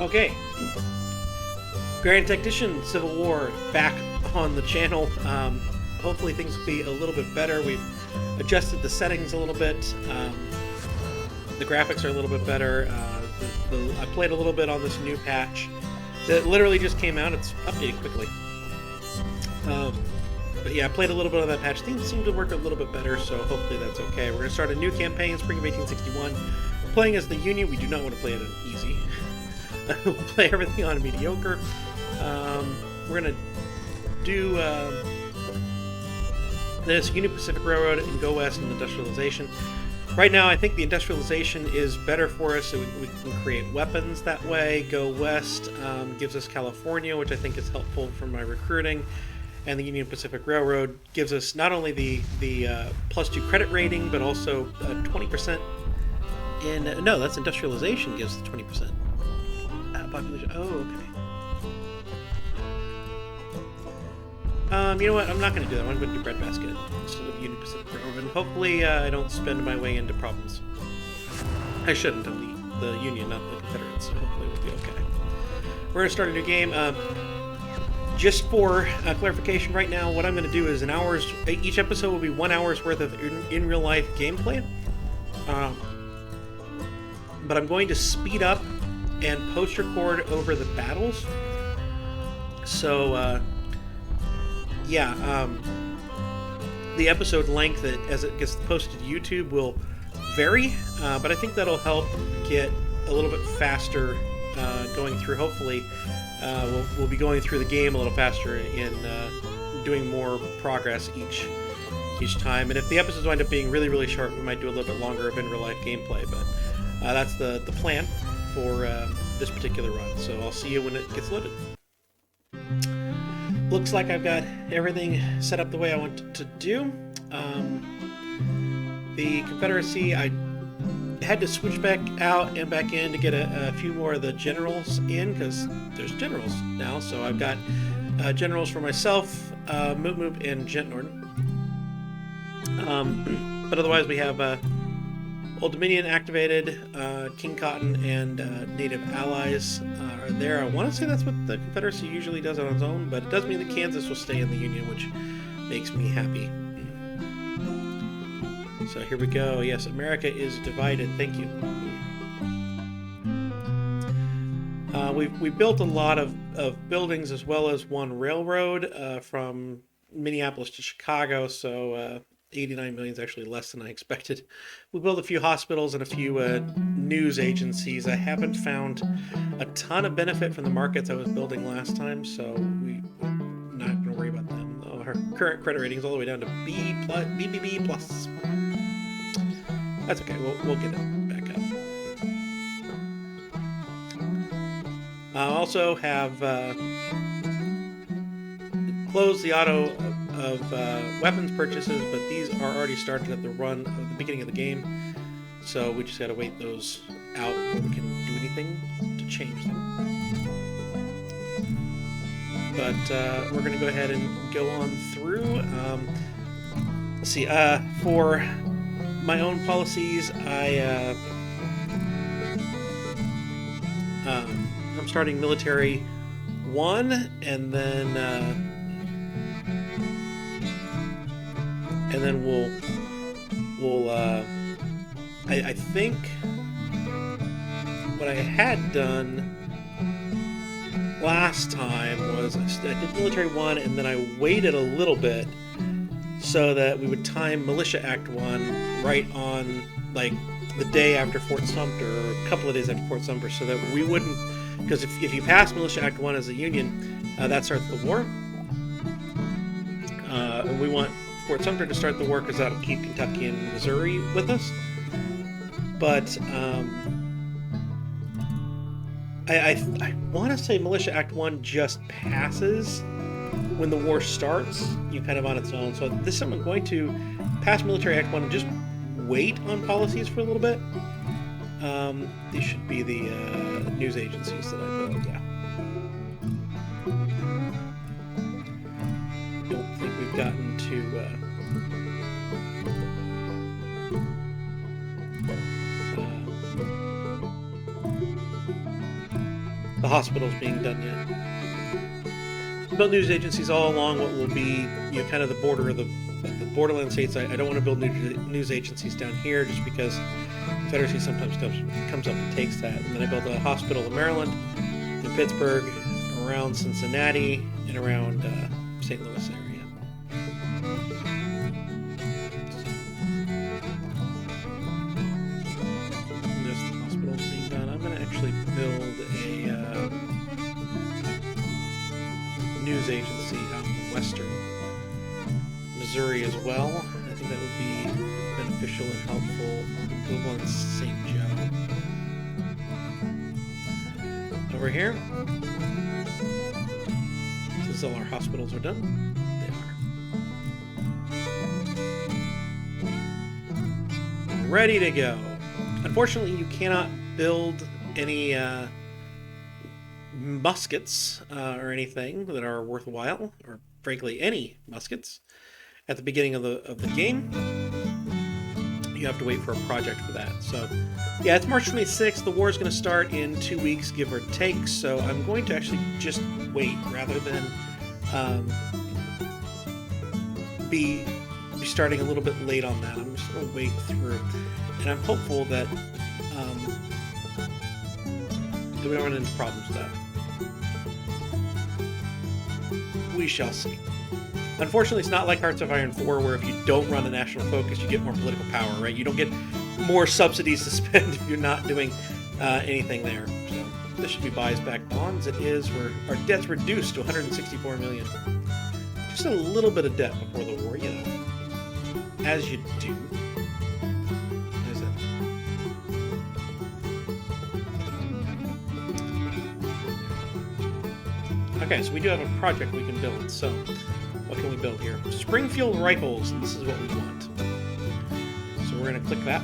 Okay. Grand Tactician Civil War back on the channel. Hopefully things will be a little bit better. We've adjusted the settings a little bit. The graphics are a little bit better. I played a little bit on this new patch that literally just came out. It's updated quickly. But yeah, I played a little bit of that patch. Things seem to work a little bit better, so hopefully that's okay. We're going to start a new campaign, Spring of 1861. We're playing as the Union. We do not want to play it on easy. We'll play everything on mediocre. We're going to do this Union Pacific Railroad and go west in industrialization. Right now, I think the industrialization is better for us, so we can create weapons that way. Go west gives us California, which I think is helpful for my recruiting. And the Union Pacific Railroad gives us not only the +2 credit rating, but also 20% in... No, that's industrialization gives the 20% population. Oh, okay. You know what? I'm not going to do that. I'm going to do breadbasket instead of Union Pacific Railroad. And hopefully I don't spend my way into problems. I shouldn't. I'm the Union, not the Confederates, so hopefully we'll be okay. We're going to start a new game. Just for clarification, right now, what I'm going to do is each episode will be 1 hour's worth of in real life gameplay. But I'm going to speed up and post record over the battles. So, the episode length as it gets posted to YouTube will vary, but I think that'll help get a little bit faster going through. Hopefully, we'll be going through the game a little faster in doing more progress each time. And if the episodes wind up being really, really short, we might do a little bit longer of in real life gameplay. But that's the plan for this particular run. So I'll see you when it gets loaded. Looks like I've got everything set up the way I want to do. The Confederacy, I had to switch back out and back in to get a few more of the generals in, because there's generals now. So I've got generals for myself, Moop and Gentnord. But otherwise we have Old Dominion activated, King Cotton and Native allies are there. I want to say that's what the Confederacy usually does on its own, but it does mean that Kansas will stay in the Union, which makes me happy. So here we go. Yes, America is divided. Thank you. We built a lot of buildings as well as one railroad from Minneapolis to Chicago, so 89 million is actually less than I expected. We built a few hospitals and a few news agencies. I haven't found a ton of benefit from the markets I was building last time, so we're not going to worry about them. Our current credit rating is all the way down to BBB+. That's okay. We'll get it back up. I also have closed the auto of weapons purchases, but these are already started at the beginning of the game, so we just got to wait those out before we can do anything to change them. But we're going to go ahead and go on through. Let's see. For my own policies, I'm starting military 1, and then we'll I think what I had done last time was I did military 1, and then I waited a little bit so that we would time Militia Act 1 right on like the day after Fort Sumter, or a couple of days after Fort Sumter, so that we wouldn't, because if you pass Militia Act 1 as a Union, that starts the war. And we want Fort Sumter to start the war because that'll keep Kentucky and Missouri with us. But I want to say Militia Act 1 just passes when the war starts, kind of on its own. So this time I'm going to pass Military Act 1 and just wait on policies for a little bit. These should be the news agencies that I built, yeah. I don't think we've gotten to... the hospitals being done yet. Built news agencies all along what will be, you know, kind of the border of the borderland states. I don't want to build news agencies down here just because the Confederacy sometimes comes up and takes that. And then I built a hospital in Maryland, in Pittsburgh, around Cincinnati, and around St. Louis area. And there's the hospitals being done. I'm going to actually build a news agency out in western Missouri as well. I think that would be beneficial and helpful. Build one in St. Joe. Over here, since all our hospitals are done, they are ready to go. Unfortunately, you cannot build any muskets or anything that are worthwhile, or frankly any muskets, at the beginning of the game. You have to wait for a project for that. So yeah, it's March 26th. The war is going to start in 2 weeks, give or take. So I'm going to actually just wait rather than be starting a little bit late on that. I'm just going to wait through, and I'm hopeful that we don't run into problems with that. We shall see. Unfortunately, it's not like Hearts of Iron 4, where if you don't run a national focus, you get more political power, right? You don't get more subsidies to spend if you're not doing anything there. So this should be buys back bonds. It is. Our debt's reduced to 164 million. Just a little bit of debt before the war, you know, as you do. What is that? Okay, so we do have a project we can build. So what can we build here? Springfield rifles, and this is what we want. So we're going to click that.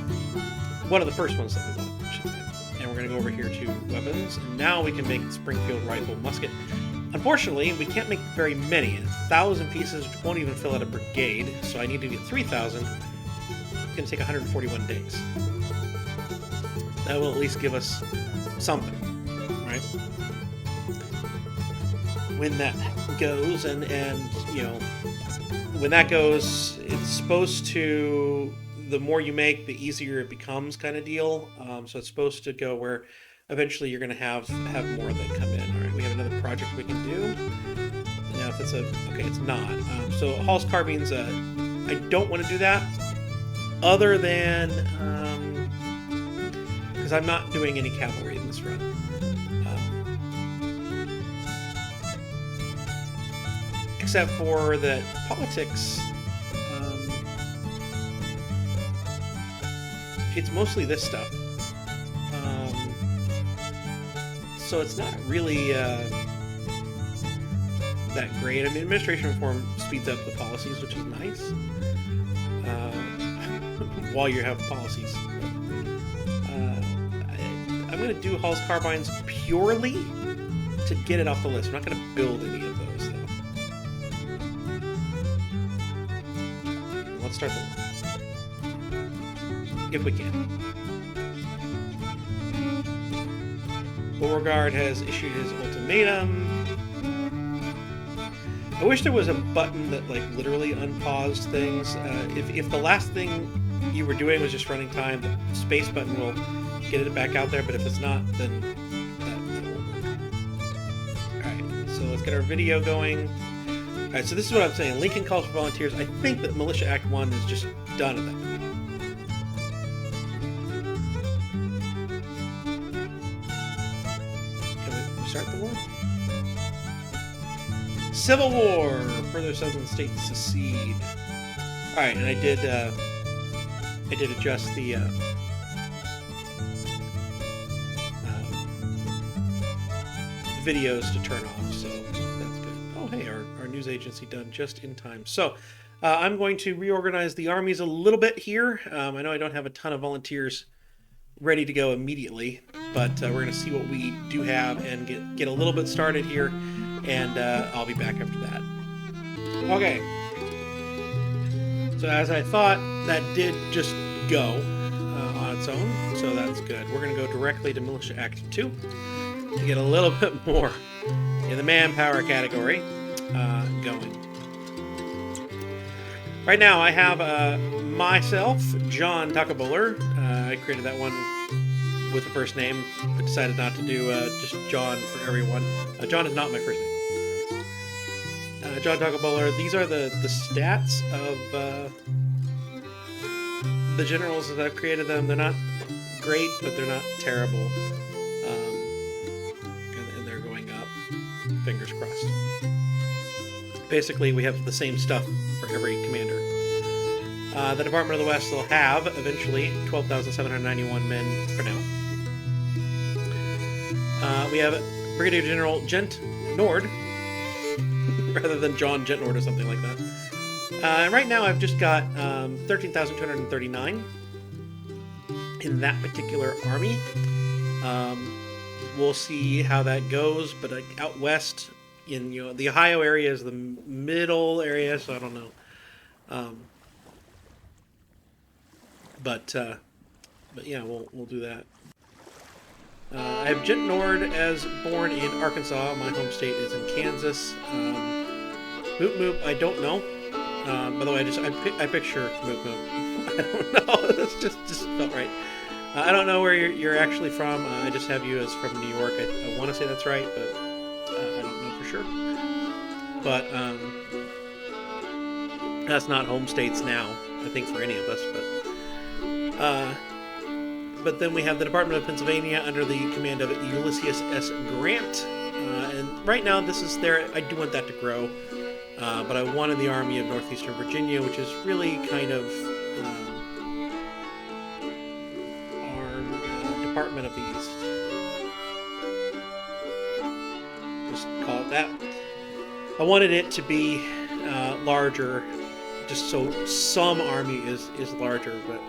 One of the first ones that we want, I should say. And we're going to go over here to weapons, and now we can make Springfield rifle musket. Unfortunately, we can't make very many. 1,000 pieces won't even fill out a brigade, so I need to get 3,000. It's going to take 141 days. That will at least give us something, right? When that goes, and you know, when that goes, it's supposed to, the more you make, the easier it becomes, kind of deal. So it's supposed to go where eventually you're going to have more that come in. All right, we have another project we can do. Now, if it's okay, it's not. So Hall's carbines, I don't want to do that, other than because I'm not doing any cavalry in this run. Except for that politics, it's mostly this stuff. So it's not really that great. I mean, administration reform speeds up the policies, which is nice. While you have policies. I'm going to do Hall's carbines purely to get it off the list. I'm not going to build any of those, though. Let's start the war. If we can. Beauregard has issued his ultimatum. I wish there was a button that like literally unpaused things. If the last thing you were doing was just running time, the space button will get it back out there, but if it's not, then that won't work. Alright, so let's get our video going. Alright, so this is what I'm saying. Lincoln calls for volunteers. I think that Militia Act 1 is just done at that. Can we start the war? Civil War! Further southern states secede. Alright, and I did adjust the videos to turn off, so that's good. Oh, hey, our news agency done just in time. So I'm going to reorganize the armies a little bit here. I know I don't have a ton of volunteers ready to go immediately, but we're going to see what we do have and get a little bit started here, and I'll be back after that. Okay. So as I thought, that did just go on its own, so that's good. We're going to go directly to Militia Act 2. to get a little bit more in the manpower category going. Right now, I have myself, John Takaboler. I created that one with the first name, but decided not to do just John for everyone. John is not my first name. John Takaboler. These are the stats of the generals as I've created them. They're not great, but they're not terrible. And they're going up. Fingers crossed. Basically, we have the same stuff for every commander. The Department of the West will have, eventually, 12,791 men for now. We have Brigadier General Gent Nord, rather than John Gent Nord or something like that. And right now, I've just got 13,239 in that particular army. We'll see how that goes, but out west, in the Ohio area is the middle area, so I don't know. But yeah, we'll do that. I have Gent Nord as born in Arkansas. My home state is in Kansas. Moop Moop, I don't know. By the way, I picture Moop Moop. I don't know. That's just felt right. I don't know where you're actually from. I just have you as from New York. I want to say that's right, but I don't know for sure. But that's not home states now, I think, for any of us. But then we have the Department of Pennsylvania under the command of Ulysses S. Grant. And right now, this is there. I do want that to grow. But I wanted the Army of Northeastern Virginia, which is really kind of our Department of the East. Just call it that. I wanted it to be larger, just so some army is larger, but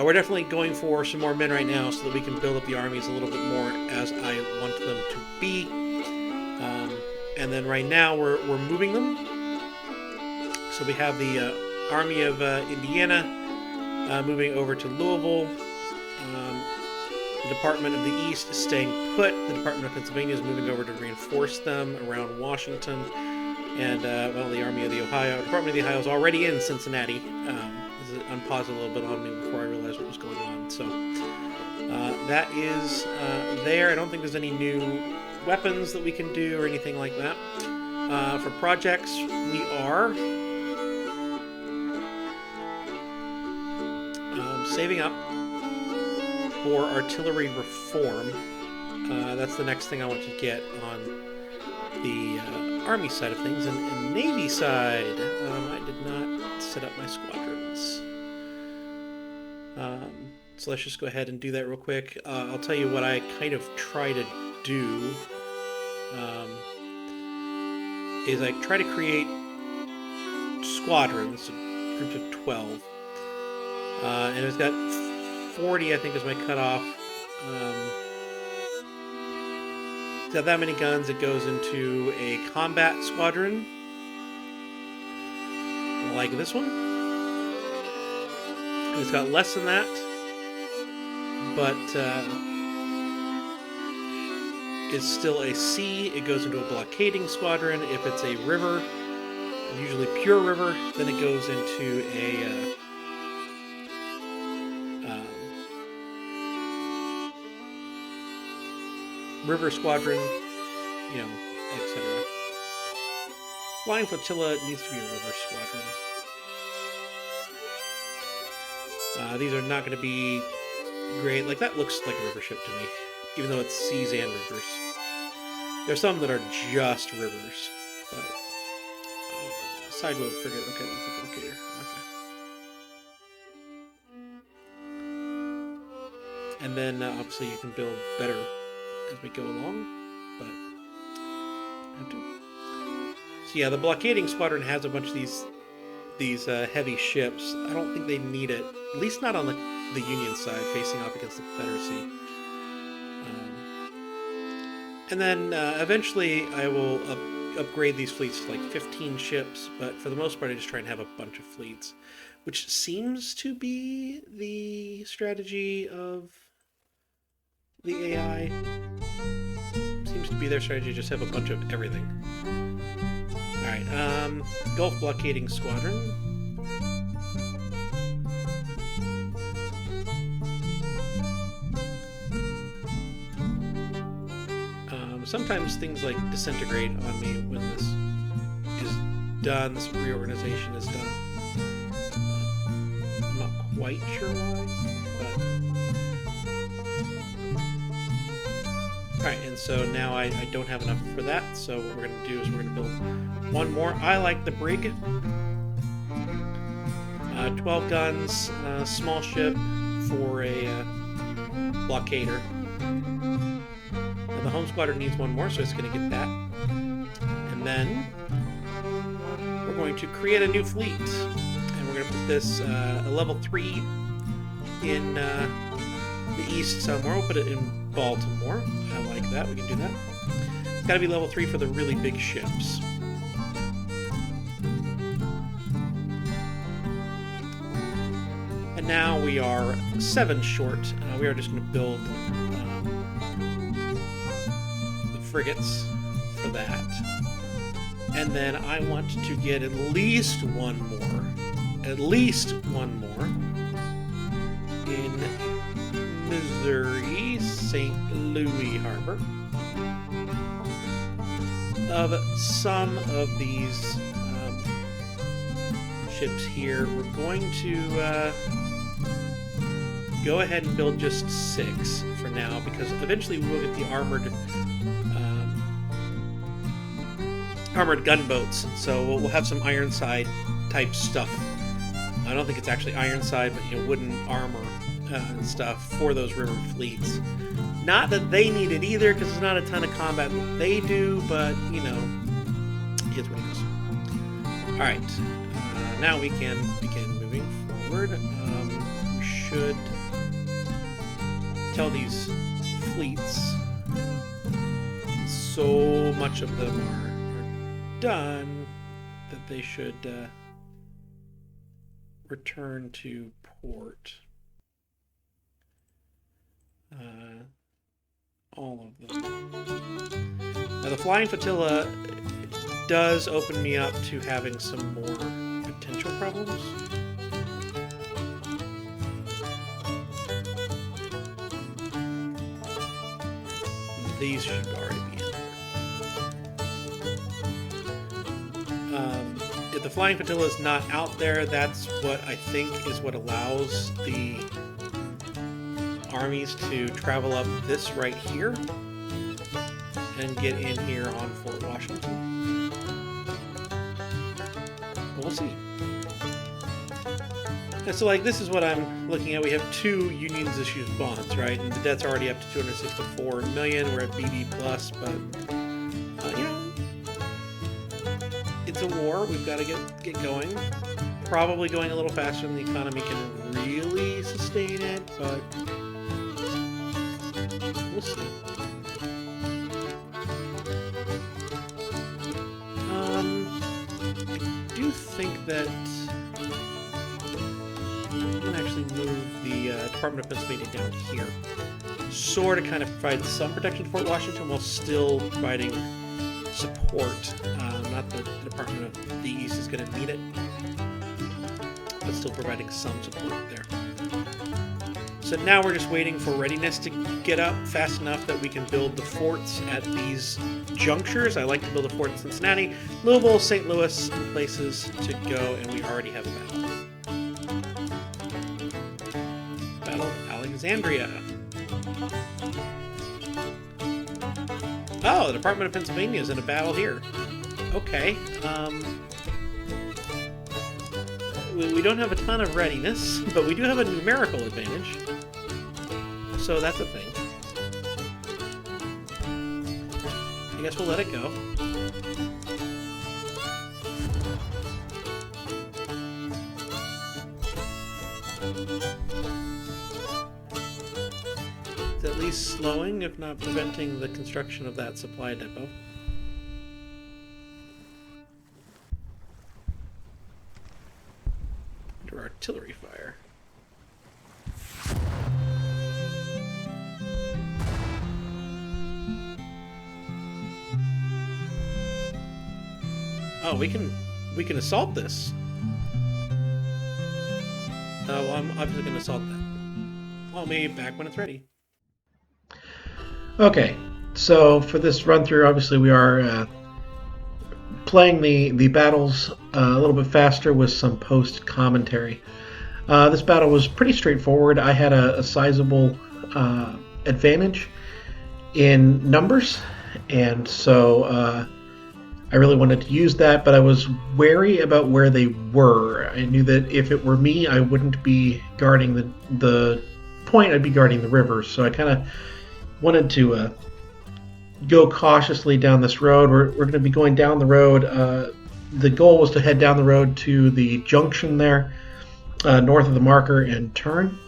we're definitely going for some more men right now so that we can build up the armies a little bit more as I want them to be. And then right now we're moving them. So we have the Army of Indiana moving over to Louisville. The Department of the East is staying put. The Department of Pennsylvania is moving over to reinforce them around Washington. And, well, the Army of the Ohio, Department of the Ohio is already in Cincinnati. This unpaused a little bit on me before I realized what was going on. So that is there. I don't think there's any new weapons that we can do or anything like that. For projects, we are saving up for artillery reform. That's the next thing I want to get on the Army side of things. And Navy side, I did not set up my squadrons. So let's just go ahead and do that real quick. I'll tell you what I kind of try to do. Is I try to create squadrons, groups of 12. And it's got 40, I think, is my cutoff. It's got that many guns. It goes into a combat squadron, like this one. And it's got less than that, but it's still a C. It goes into a blockading squadron. If it's a river, usually pure river, then it goes into a river squadron, etc. Flying flotilla needs to be a river squadron. These are not going to be great. Like, that looks like a river ship to me, even though it's seas and rivers. There's some that are just rivers, but sidewheel frigate. Okay, that's a blockader. Okay. And then obviously you can build better as we go along, but I have to. So yeah, the blockading squadron has a bunch of these heavy ships. I don't think they need it, at least not on the Union side, facing off against the Confederacy. And then eventually I will upgrade these fleets to like 15 ships, but for the most part I just try and have a bunch of fleets, which seems to be the strategy of the AI. be their strategy, just have a bunch of everything. Alright, Gulf blockading squadron. Sometimes things like disintegrate on me when this is done, this reorganization is done. I'm not quite sure why, but... Alright, and so now I don't have enough for that, so what we're going to do is we're going to build one more. I like the brig. 12 guns, small ship for a blockader. And the home squadron needs one more, so it's going to get that. And then we're going to create a new fleet. And we're going to put this a level 3 in the east somewhere. We'll put it in Baltimore. I like that. We can do that. It's got to be level 3 for the really big ships. And now we are 7 short. We are just going to build the frigates for that. And then I want to get at least one more. At least one more. In Missouri, St. Louis Harbor. Of some of these ships here, we're going to go ahead and build just 6 for now, because eventually we will get the armored gunboats, so we'll have some Ironside type stuff. I don't think it's actually Ironside, but wooden armor and stuff for those river fleets. Not that they need it either, because there's not a ton of combat that they do, but it's what it is. Alright, now we can begin moving forward. We should tell these fleets, so much of them are done, that they should return to port. All of them. Now the Flying Flotilla does open me up to having some more potential problems. These should already be in there. If the Flying Flotilla is not out there, that's what I think is what allows the armies to travel up this right here and get in here on Fort Washington. We'll see. And so, this is what I'm looking at. We have 2 Unions issued bonds, right? And the debt's already up to 264 million. We're at BD plus, but it's a war. We've got to get going. Probably going a little faster than the economy can really sustain it, but we'll see. I do think that I'm going to actually move the Department of Pennsylvania down here. Sort of kind of provide some protection to Fort Washington while still providing support. Not that the Department of the East is going to need it, but still providing some support there. So now we're just waiting for readiness to get up fast enough that we can build the forts at these junctures. I like to build a fort in Cincinnati, Louisville, St. Louis, and places to go, and we already have a battle. Battle of Alexandria. Oh, the Department of Pennsylvania is in a battle here. Okay. We don't have a ton of readiness, but we do have a numerical advantage. So that's a thing. I guess we'll let it go. It's at least slowing, if not preventing, the construction of that supply depot. Under artillery fire. Oh, we can assault this. Well, I'm obviously going to assault that. I'll be back when it's ready. Okay, so for this run through, obviously we are playing the battles a little bit faster with some post commentary. This battle was pretty straightforward. I had a sizable advantage in numbers, and so I really wanted to use that, but I was wary about where they were. I knew that if it were me, I wouldn't be guarding the point, I'd be guarding the river, so I kind of wanted to go cautiously down this road. We're going to be going down the road. The goal was to head down the road to the junction there, north of the marker, and turn.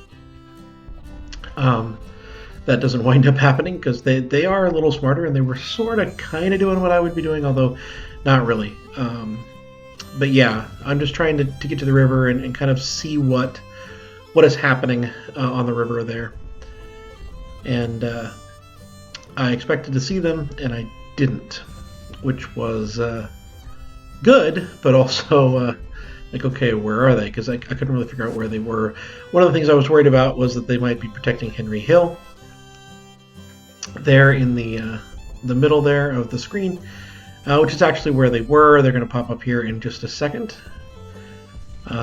That doesn't wind up happening because they are a little smarter, and they were sort of kind of doing what I would be doing, although not really. But yeah, I'm just trying to get to the river and kind of see what is happening on the river there. And I expected to see them, and I didn't, which was good, but also like, okay, where are they? Because I couldn't really figure out where they were. One of the things I was worried about was that they might be protecting Henry Hill. There in the middle there of the screen, which is actually where they were. They're going to pop up here in just a second.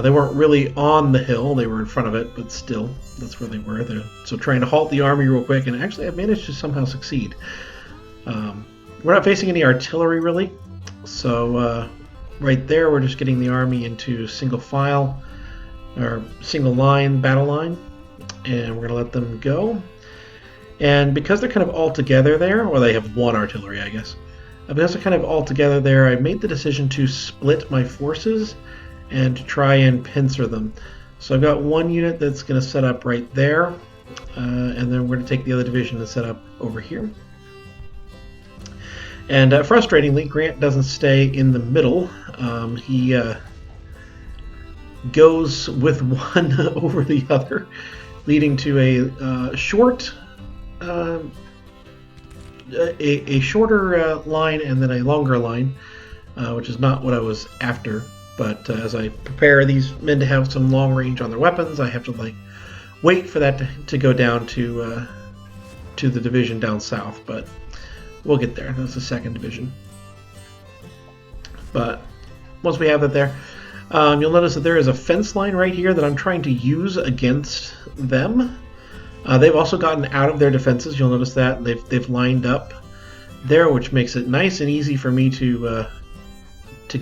They weren't really on the hill, they were in front of it, but still, that's where they were. So trying to halt the army real quick, and actually I've managed to somehow succeed. We're not facing any artillery, really, so right there we're just getting the army into single file, or single line, battle line, and we're going to let them go. And because they're kind of all together there, or they have one artillery, I guess, because they're kind of all together there, I made the decision to split my forces and to try and pincer them. So I've got one unit that's going to set up right there, and then we're going to take the other division and set up over here. And frustratingly, Grant doesn't stay in the middle. He goes with one over the other, leading to a short, a shorter line and then a longer line, which is not what I was after. But as I prepare these men to have some long range on their weapons, I have to wait for that to go down to the division down south. But we'll get there. That's the second division. But once we have it there, you'll notice that there is a fence line right here that I'm trying to use against them. They've also gotten out of their defenses. You'll notice that they've lined up there, which makes it nice and easy for me to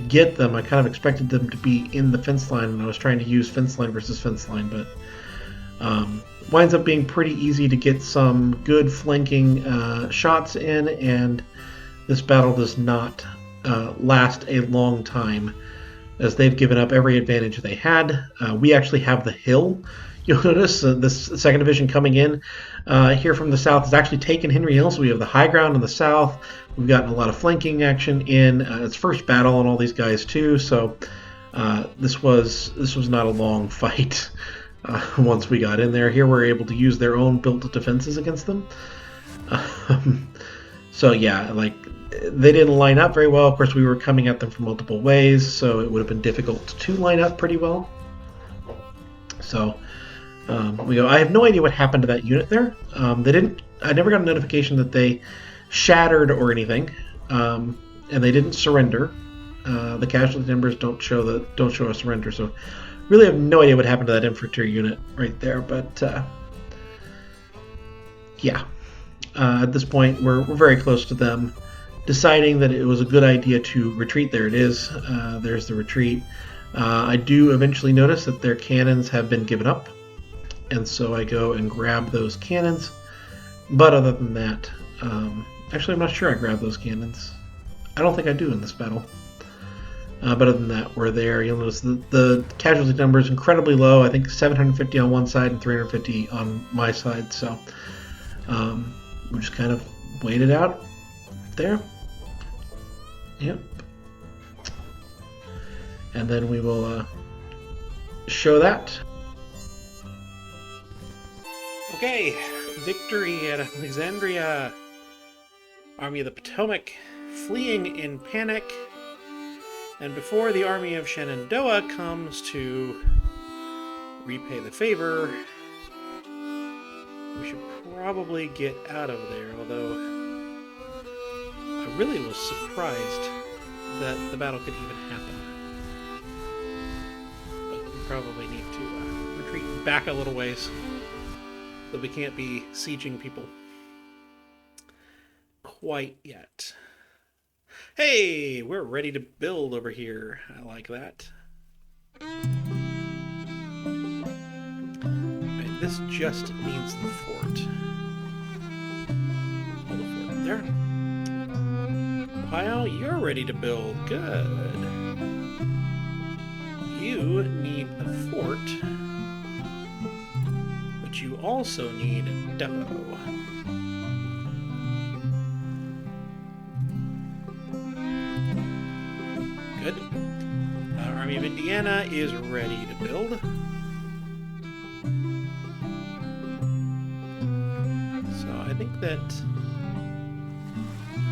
get them. I kind of expected them to be in the fence line, and I was trying to use fence line versus fence line, but winds up being pretty easy to get some good flanking shots in, and this battle does not last a long time, as they've given up every advantage they had. We actually have the hill. You'll notice this second division coming in here from the south has actually taken Henry Hill, so we have the high ground in the south. We've gotten a lot of flanking action in. It's first battle on all these guys too, so this was not a long fight. Once we got in there, here we're able to use their own built defenses against them. So yeah, they didn't line up very well. Of course, we were coming at them from multiple ways, so it would have been difficult to line up pretty well. So we go. I have no idea what happened to that unit there. I never got a notification that they shattered or anything, and they didn't surrender. The casualty numbers don't show a surrender, so really have no idea what happened to that infantry unit right there. But yeah, at this point we're very close to them deciding that it was a good idea to retreat. There it is. There's the retreat. I do eventually notice that their cannons have been given up, and so I go and grab those cannons. But other than that, actually I'm not sure I grabbed those cannons. I don't think I do in this battle. But other than that, we're there. You'll notice the casualty number is incredibly low. I think 750 on one side and 350 on my side. So we just kind of wait it out there. Yep. And then we will show that. Okay, victory at Alexandria. Army of the Potomac fleeing in panic. And before the army of Shenandoah comes to repay the favor, we should probably get out of there, although I really was surprised that the battle could even happen. But we probably need to retreat back a little ways so we can't be sieging people quite yet. Hey, we're ready to build over here. I like that. Right, this just needs the fort. Hold the fort there. Ohio, you're ready to build. Good. You need a fort, but you also need a depot. Good. Army of Indiana is ready to build. So I think that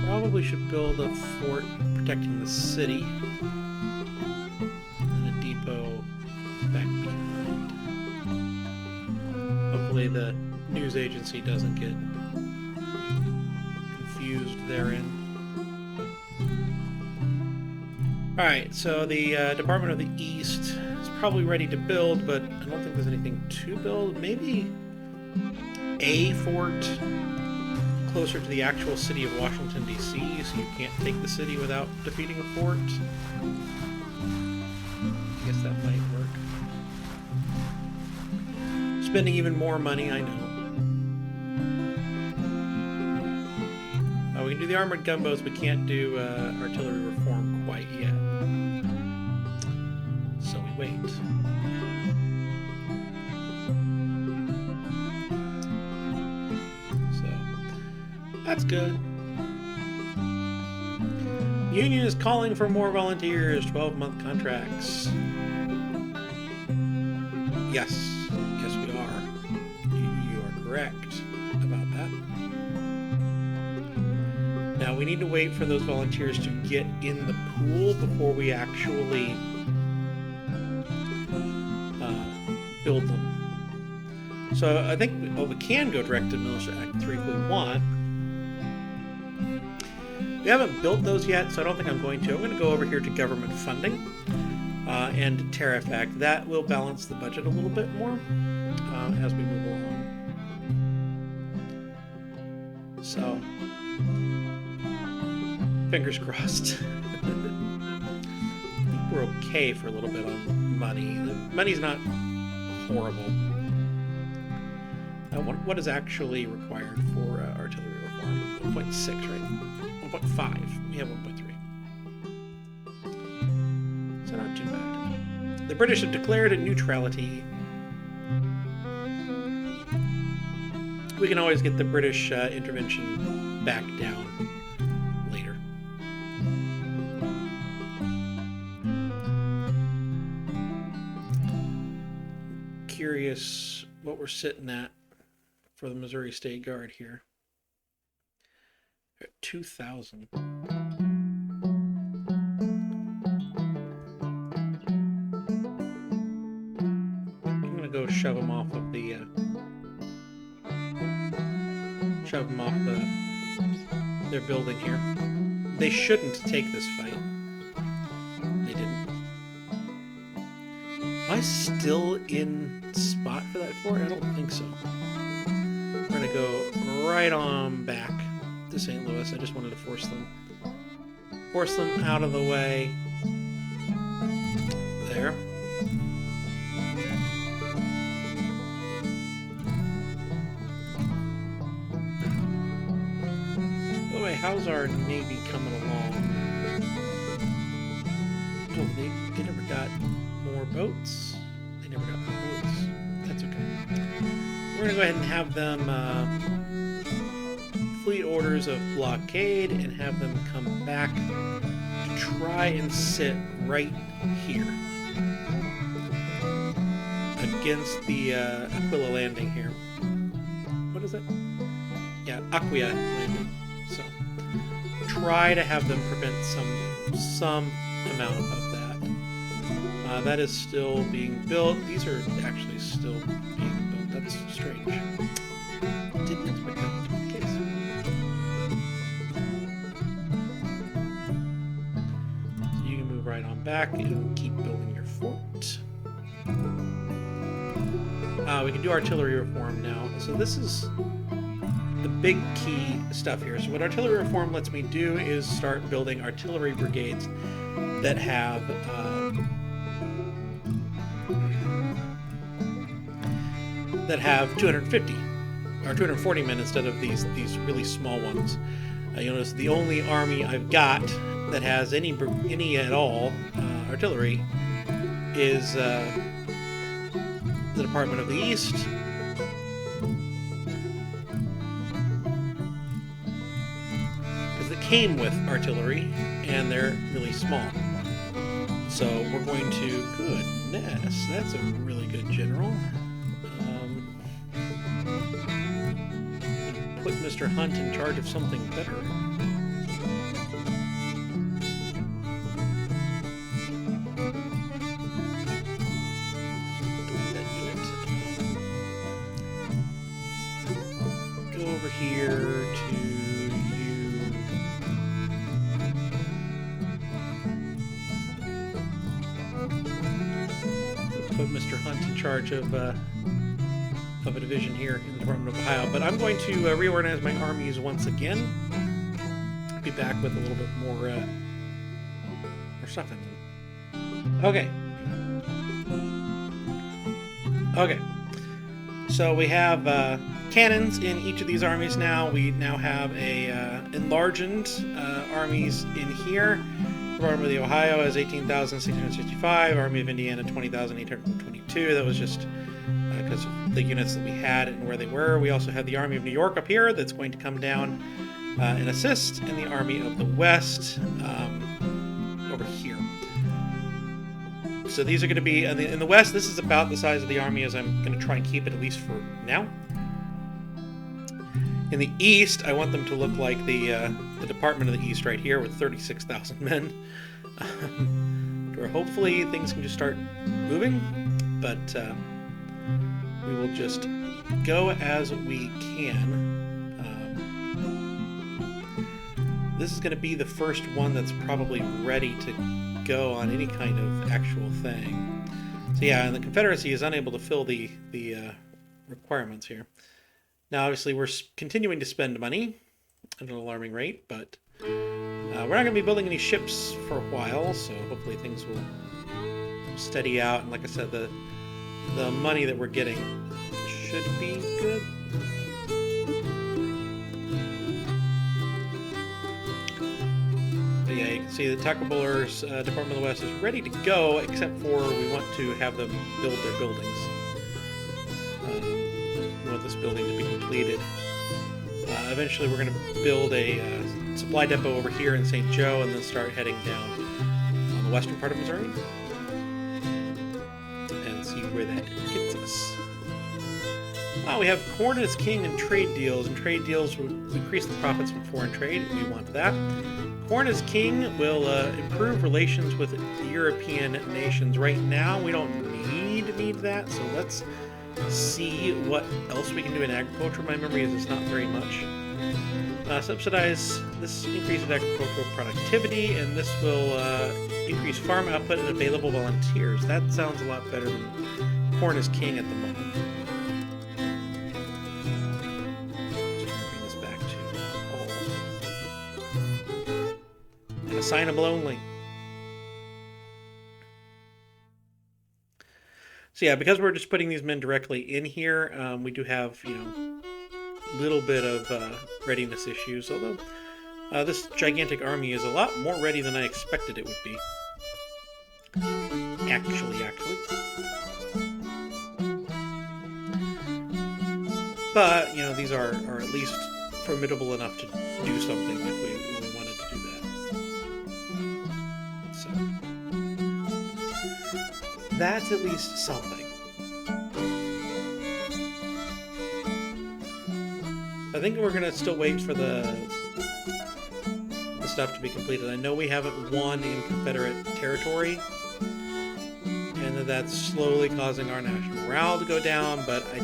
probably should build a fort protecting the city and a depot back behind. Hopefully the news agency doesn't get confused therein. Alright, so the Department of the East is probably ready to build, but I don't think there's anything to build. Maybe a fort closer to the actual city of Washington, D.C., so you can't take the city without defeating a fort. I guess that might work. Spending even more money, I know. We can do the armored gunboats, but can't do artillery reform quite yet. So we wait. So that's good. Union is calling for more volunteers, 12-month contracts. Yes, yes we are. You are correct about that. Now we need to wait for those volunteers to get in the pool before we actually build them. So I think we can go direct to Militia Act 3 if we want. We haven't built those yet, so I don't think I'm going to. I'm going to go over here to government funding and Tariff Act. That will balance the budget a little bit more as we move along. So fingers crossed. I think we're okay for a little bit on money. The money's not horrible. What is actually required for artillery reform? 1.6, right? 1.5. We have 1.3. So not too bad. The British have declared neutrality. We can always get the British intervention back down later. Curious what we're sitting at for the Missouri State Guard here. We're at 2,000. I'm gonna go shove them off of the their building here. They shouldn't take this fight. They didn't. Am I still in spot for that fort? I don't think so. We're gonna go right on back to St. Louis. I just wanted to force them out of the way. There. By the way, how's our Navy coming along? Oh, they never got more boats. They never got more boats. That's okay. We're gonna go ahead and have them fleet orders of blockade and have them come back to try and sit right here against the Aquila landing here. What is it? Yeah, Aquia landing. So try to have them prevent some amount of that. That is still being built. These are actually still being built. That's strange. Didn't expect that to be the case. So you can move right on back and keep building your fort. We can do artillery reform now. So this is the big key stuff here. So what artillery reform lets me do is start building artillery brigades that have 250 or 240 men instead of these really small ones. You'll notice the only army I've got that has any at all artillery is the Department of the East. Because it came with artillery, and they're really small. So we're going to... Goodness, that's a really good general. Put Mr. Hunt in charge of something better. Go over here to you. Put Mr. Hunt in charge of a division here in the Department of Ohio. But I'm going to reorganize my armies once again. Be back with a little bit more stuff in them. Okay. Okay. So we have cannons in each of these armies now. We now have a enlarged armies in here. Department of the Ohio has 18,665. Army of Indiana 20,822. That was just because of the units that we had and where they were. We also have the Army of New York up here that's going to come down and assist, and the Army of the West over here. So these are going to be in the West. This is about the size of the army as I'm going to try and keep it, at least for now. In the East, I want them to look like the Department of the East right here with 36,000 men. Where hopefully things can just start moving, but we will just go as we can. This is going to be the first one that's probably ready to go on any kind of actual thing. So yeah, and the Confederacy is unable to fill the requirements here. Now, obviously, we're continuing to spend money at an alarming rate, but we're not going to be building any ships for a while, so hopefully things will steady out. And like I said, the money that we're getting should be good. But yeah, you can see the Tacklebuller's Department of the West is ready to go, except for we want to have them build their buildings. We want this building to be completed. Eventually we're going to build a supply depot over here in St. Joe and then start heading down on the western part of Missouri and see where that gets us. We have corn as king and trade deals, and trade deals will increase the profits from foreign trade. We want that. Corn as king will improve relations with European nations. Right now we don't need that, so let's see what else we can do in agriculture. My memory is it's not very much. Subsidize. This increases agricultural productivity, and this will increase farm output and available volunteers. That sounds a lot better than corn is king at the moment. Bring this back to all. And assignable only. So yeah, because we're just putting these men directly in here, we do have, a little bit of readiness issues, although this gigantic army is a lot more ready than I expected it would be. Actually. But, these are at least formidable enough to do something if we wanted to do that. So, that's at least something. I think we're going to still wait for the stuff to be completed. I know we haven't won in Confederate territory, and that's slowly causing our national morale to go down, but I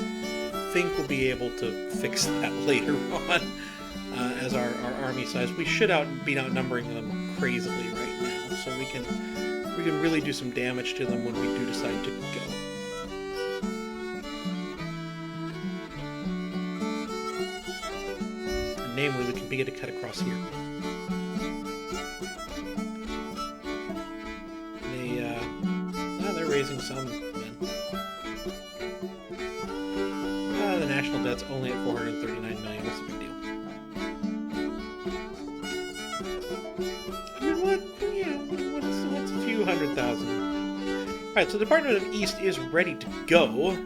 think we'll be able to fix that later on as our army size. We should be outnumbering them crazily right now, so we can really do some damage to them when we do decide to go. And namely, we can begin to cut across here. They're raising some men. The national debt's only at 439 million. What's the big deal? I mean, what's a few 100,000? Alright, so the Department of East is ready to go.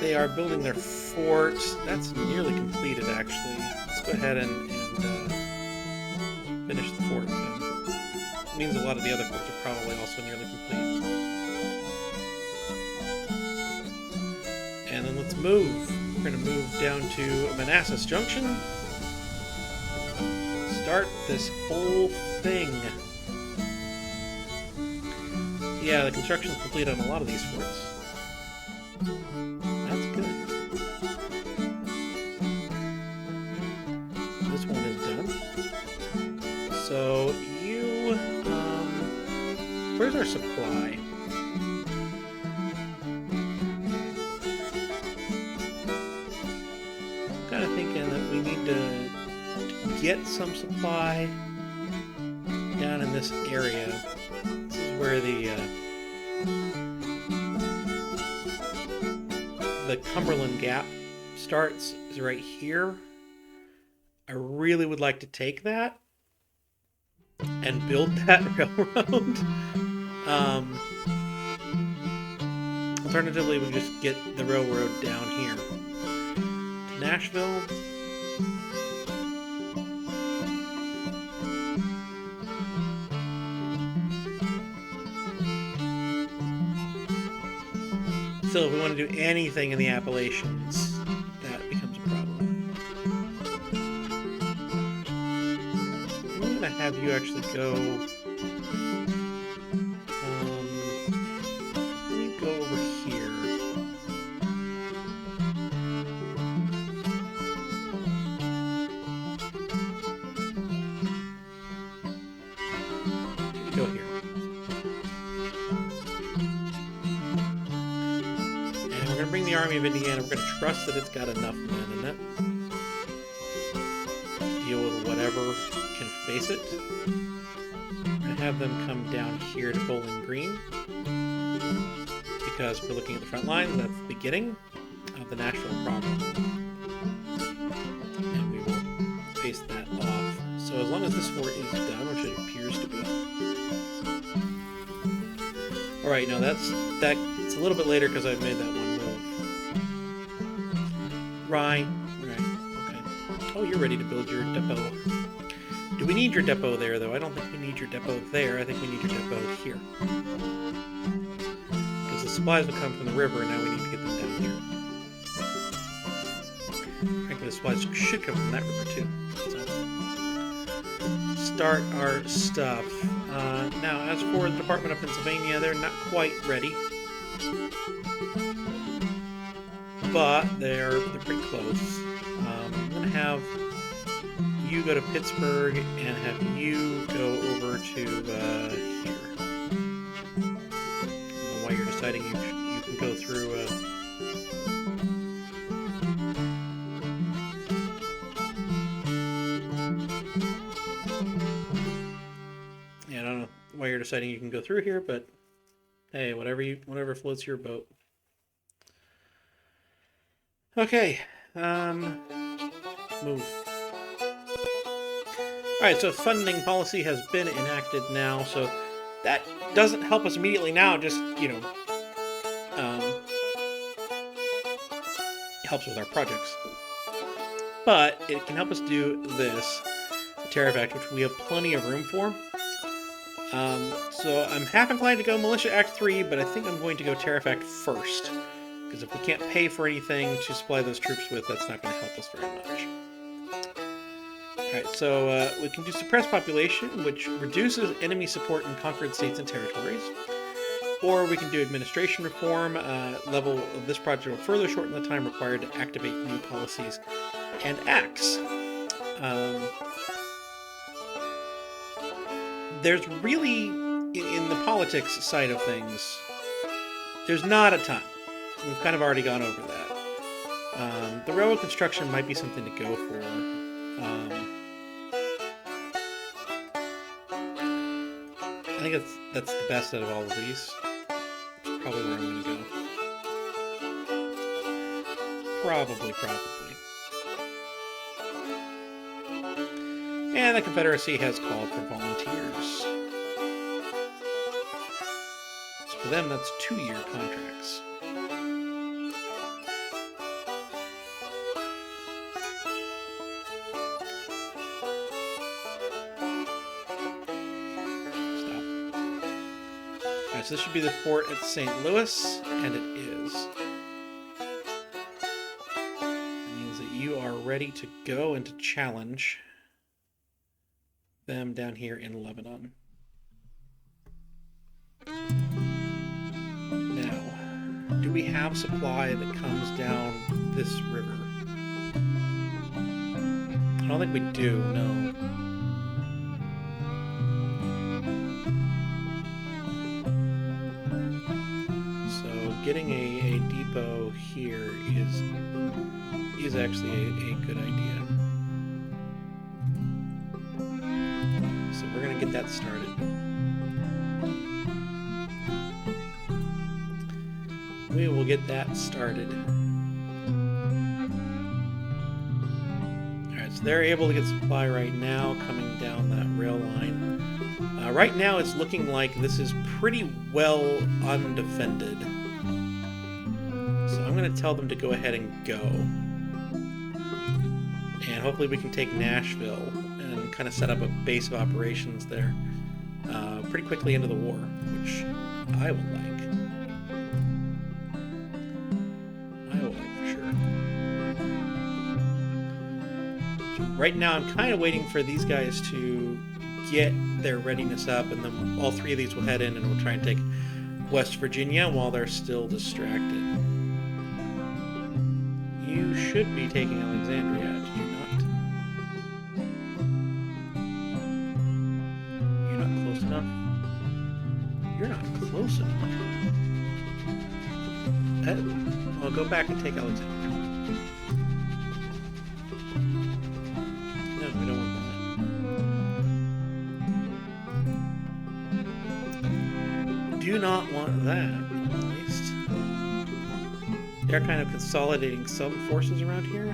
They are building their fort. That's nearly completed, actually. Let's go ahead and finish the fort. It means a lot of the other forts are probably also nearly complete. And then let's move. We're going to move down to Manassas Junction. Start this whole thing. Yeah, the construction's complete on a lot of these forts. That's good. This one is done. So you, where's our supply? Kind of thinking that we need to get some supply down in this area. This is where the Cumberland Gap starts, is right here. I really would like to take that and build that railroad. Alternatively, we just get the railroad down here to Nashville. Still, if we want to do anything in the Appalachians, that becomes a problem. I'm going to have you actually go. Let me go over here. Go here. Bring the Army of Indiana. We're going to trust that it's got enough men in it. Deal with whatever can face it. We're going to have them come down here to Bowling Green. Because if we're looking at the front lines, that's the beginning of the Nashville problem. And we will face that off. So as long as this fort is done, which it appears to be. Alright, no, it's a little bit later because I've made that one. Right, okay. Oh, you're ready to build your depot. Do we need your depot there, though? I don't think we need your depot there. I think we need your depot here. Because the supplies will come from the river, and now we need to get them down here. Frankly, the supplies should come from that river, too. So, start our stuff. Now, as for the Department of Pennsylvania, they're not quite ready. But they're pretty close. I'm going to have you go to Pittsburgh and have you go over to here. I don't know why you're deciding you can go through. Yeah, I don't know why you're deciding you can go through here, but hey, whatever floats your boat. Okay, move. Alright, so funding policy has been enacted now, so that doesn't help us immediately now, just, helps with our projects. But it can help us do this, the Tariff Act, which we have plenty of room for. So I'm half inclined to go Militia Act 3, but I think I'm going to go Tariff Act first. Because if we can't pay for anything to supply those troops with, that's not going to help us very much. Alright, so we can do suppress population, which reduces enemy support in conquered states and territories. Or we can do administration reform. Level of this project will further shorten the time required to activate new policies and acts. There's really, in the politics side of things, there's not a ton. We've kind of already gone over that. The railroad construction might be something to go for. I think that's the best out of all of these. It's probably where I'm going to go. Probably. And the Confederacy has called for volunteers. So for them, that's 2-year contracts. So this should be the fort at St. Louis, and it is. That means that you are ready to go and to challenge them down here in Lebanon. Now, do we have supply that comes down this river? I don't think we do, no. Getting a depot here is actually a good idea. So we're going to get that started. We will get that started. Alright, so they're able to get supply right now coming down that rail line. Right now it's looking like this is pretty well undefended. I'm going to tell them to go ahead and go. And hopefully we can take Nashville and kind of set up a base of operations there pretty quickly into the war, which I would like. For sure. So right now I'm kind of waiting for these guys to get their readiness up, and then all 3 of these will head in and we'll try and take West Virginia while they're still distracted. You should be taking Alexandria, did you not? You're not close enough? You're not close enough. I'll go back and take Alexandria. No, we don't want that. Do not want that. They're kind of consolidating some forces around here.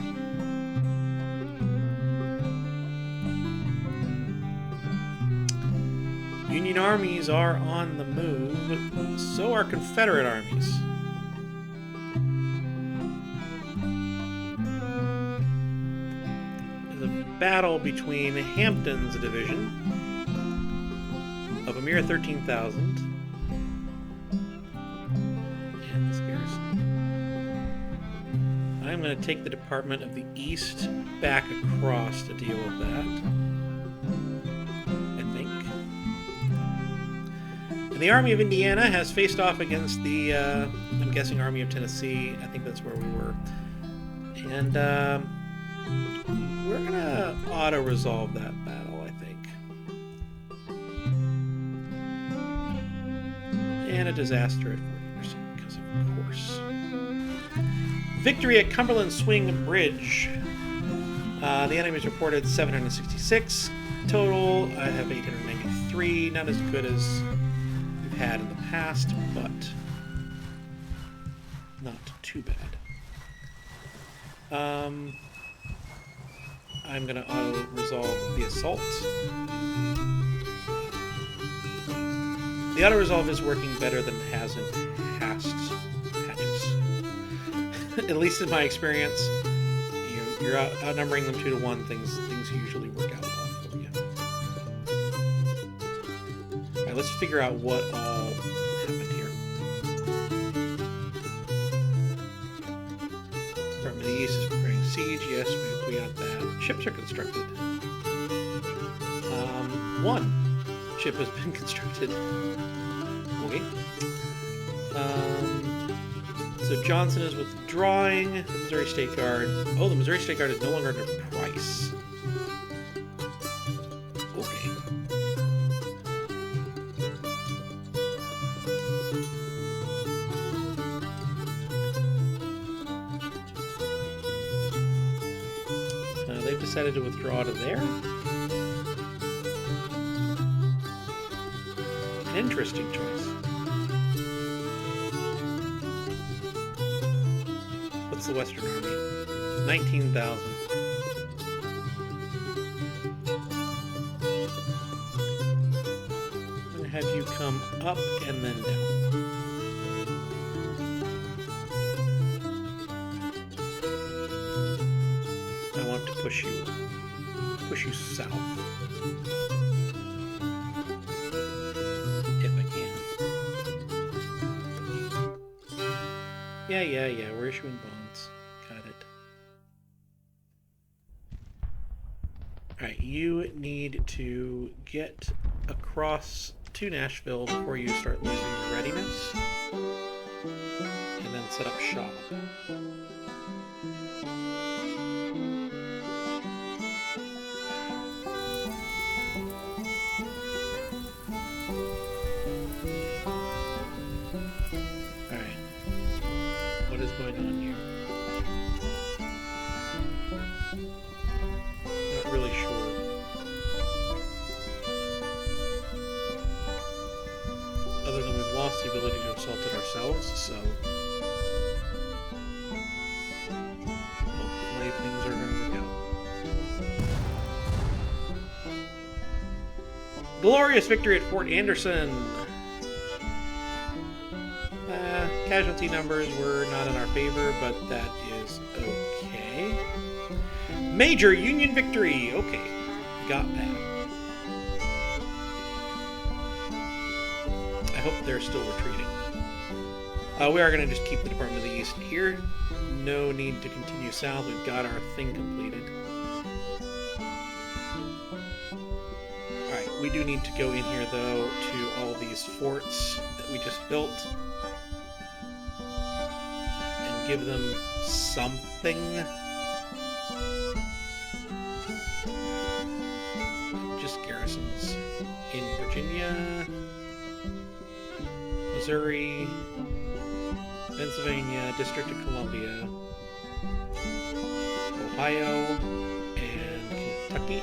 Union armies are on the move, so are Confederate armies. There's a battle between Hampton's division of a mere 13,000 I'm going to take the Department of the East back across to deal with that, I think. And the Army of Indiana has faced off against the, I'm guessing, Army of Tennessee. I think that's where we were. And we're going to auto-resolve that battle, I think. And a disaster at 40%, because of course. Victory at Cumberland Swing Bridge. The enemy's reported 766 total. I have 893. Not as good as we've had in the past, but not too bad. I'm going to auto-resolve the assault. The auto-resolve is working better than it has in past patches. At least in my experience, you're outnumbering them 2-to-1. Things usually work out well for you. All right, let's figure out what all happened here. Department of the East is preparing siege. Yes, we got that. Ships are constructed. One ship has been constructed. Okay. So Johnson is withdrawing. The Missouri State Guard. Oh, the Missouri State Guard is no longer under Price. Okay. They've decided to withdraw to there. An interesting choice. What's the Western Army? 19,000. I'm going to have you come up and then down. I want to push you south. If I can. Yeah, we're issuing bonds. Got it. Alright, you need to get across to Nashville before you start losing your readiness. And then set up shop. Going on here. Not really sure. Other than we've lost the ability to assault it ourselves, so hopefully things are going to work out. Glorious victory at Fort Anderson. Casualty numbers were not in our favor, but that is okay. Major Union victory! Okay, got that. I hope they're still retreating. We are going to just keep the Department of the East here. No need to continue south. We've got our thing completed. Alright, we do need to go in here, though, to all these forts that we just built. Give them something. Just garrisons in Virginia, Missouri, Pennsylvania, District of Columbia, Ohio, and Kentucky.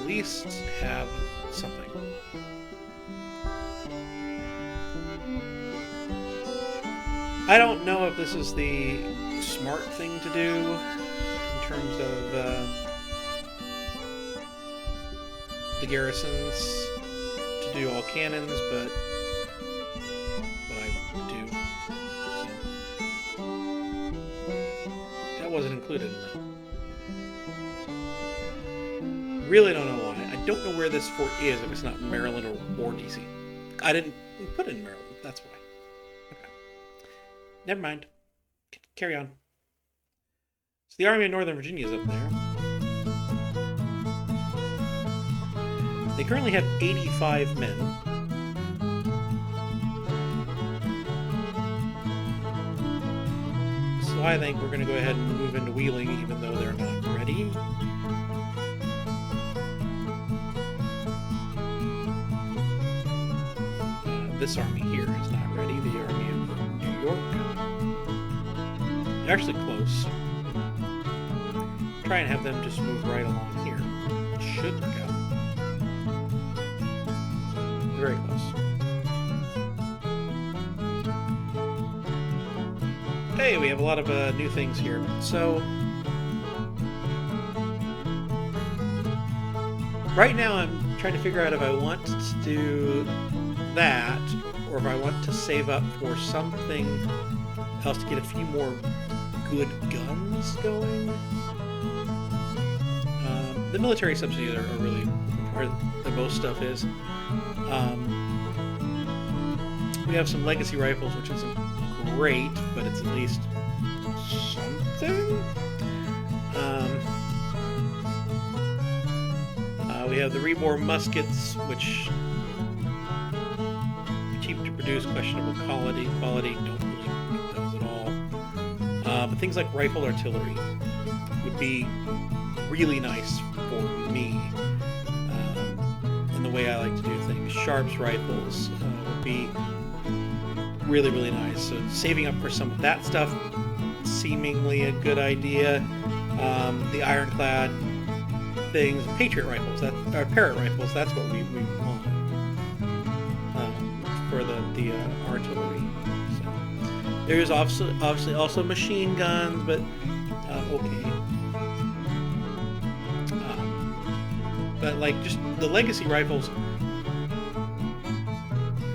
Least have something. I don't know if this is the smart thing to do in terms of the garrisons to do all cannons, but I would do. So that wasn't included in that. Really don't know why. I don't know where this fort is if it's not Maryland or DC. I didn't put it in Maryland. That's why. Okay. Never mind. Carry on. So the Army of Northern Virginia is up there. They currently have 85 men. So I think we're going to go ahead and move into Wheeling even though they're not ready. This army here is not ready. The Army of New York. They're actually close. Try and have them just move right along here. It should work out. Very close. Hey, we have a lot of new things here. So, right now I'm trying to figure out if I want to do that, or if I want to save up for something else to get a few more good guns going. The military subsidies are really where the most stuff is. We We have some legacy rifles, which isn't great, but it's at least something. We have the Rebor muskets, which are cheap to produce, questionable quality. Don't really need those at all. But things like rifle artillery would be really nice for me. And the way I like to do things, Sharps rifles would be really, really nice. So saving up for some of that stuff, seemingly a good idea. The ironclad things, Patriot rifles, Parrot rifles, that's what we want for the artillery. So there's obviously also machine guns, but okay. But like just the legacy rifles,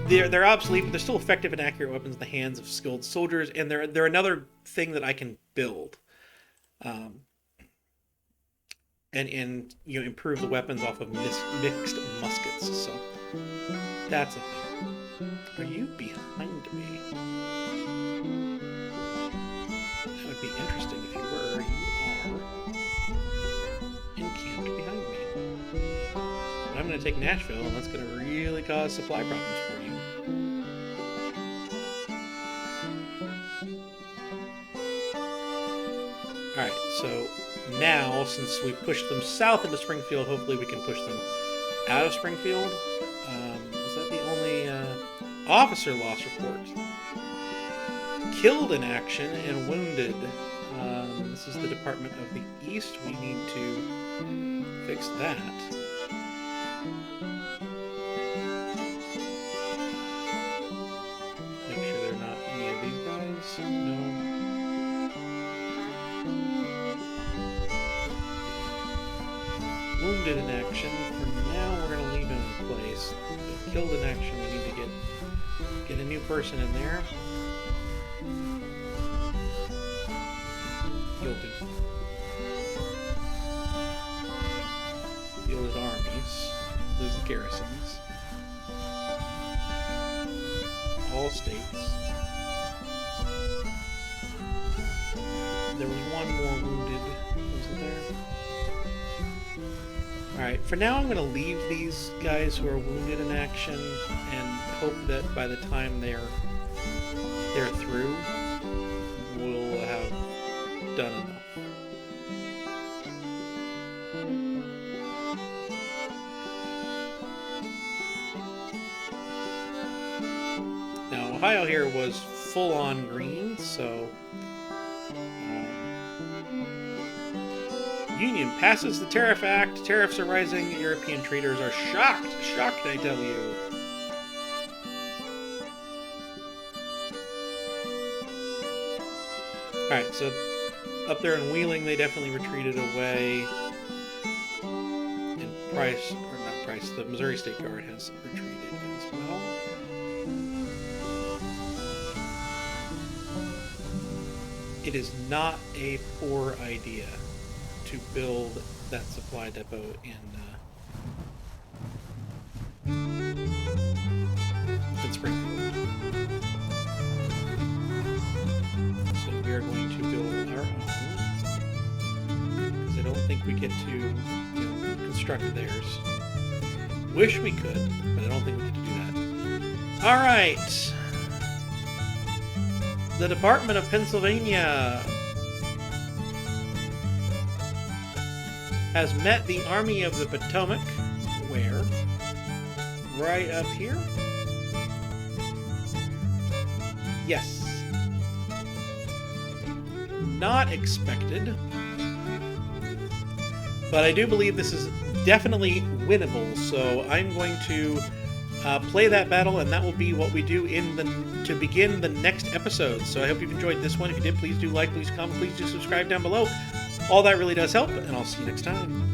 they're obsolete, but they're still effective and accurate weapons in the hands of skilled soldiers, and they're another thing that I can build. And you know, improve the weapons off of mixed muskets. So that's a thing. Are you behind me? That would be interesting if you were. You are encamped behind me. But I'm going to take Nashville, and that's going to really cause supply problems for you. Alright, so now, since we pushed them south into Springfield, hopefully we can push them out of Springfield. Was that the only officer loss report? Killed in action and wounded. This is the Department of the East. We need to fix that. Make sure they're not any of these guys. No. Wounded in action. For now, we're going to leave him in place. But killed in action, we need to get a new person in there. Guilty. Fielded armies. Lose the garrisons. All states. There was one more wounded. Was it there? Alright, for now I'm going to leave these guys who are wounded in action and hope that by the time they're through, we'll have done enough. Now, Ohio here was full-on green, so Union passes the Tariff Act. Tariffs are rising. European traders are shocked. Shocked, I tell you. Alright, so up there in Wheeling, they definitely retreated away. And Price, or not Price, the Missouri State Guard has retreated as well. It is not a poor idea to build that supply depot in Springfield. So we are going to build our own, because I don't think we get to construct theirs. Wish we could, but I don't think we get to do that. All right. The Department of Pennsylvania has met the Army of the Potomac. Where? Right up here? Yes. Not expected. But I do believe this is definitely winnable, so I'm going to play that battle, and that will be what we do to begin the next episode. So I hope you've enjoyed this one. If you did, please do like, please comment, please do subscribe down below. All that really does help, and I'll see you next time.